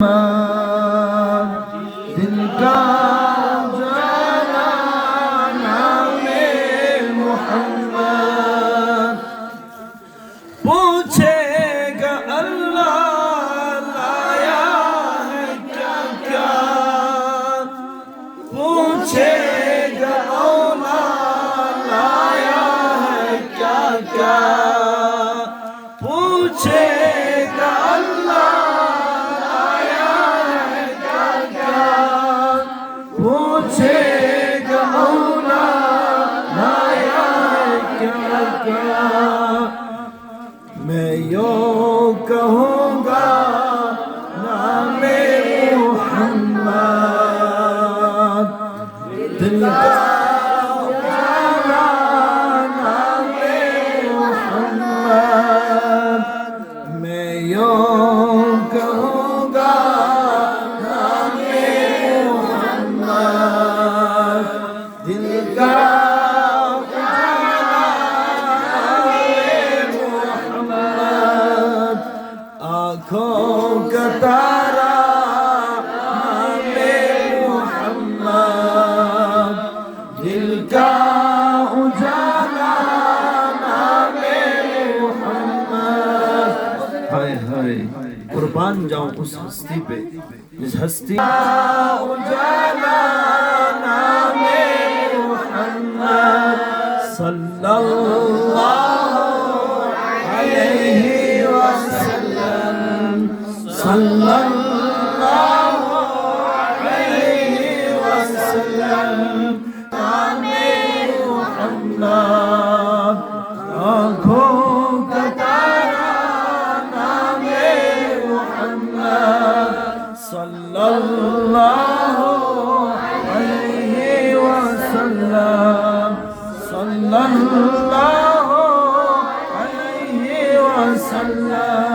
दिल का उजाला नामे मोहम्मद पूछेगा अल्लाह लाया है क्या क्या पूछेगा औलाद लाया है क्या क्या पूछेगा अल्लाह पूछेगा औलाद लाया है क्या क्या मैं यूं कहूँगा नामे मोहम्मद दिल का उजाला नामे मोहम्मद मैं यूं कहूँगा दिल का उजाला मोहम्मद आँखों का तारा नामे मोहम्मद दिल का उजाला नामे मोहम्मद हाय हाय कुर्बान जाऊं उस हस्ती पे जिस हस्ती उजाला नामे मोहम्मद सल्लल्लाहु अलैहि वसल्लम सल्लल्लाहु अलैहि वसल्लम नामे मोहम्मद आँखों का तारा नामे मोहम्मद सल्लल्लाहु अलैहि वसल्लम सल्लल्लाहु अलैहि वसल्लम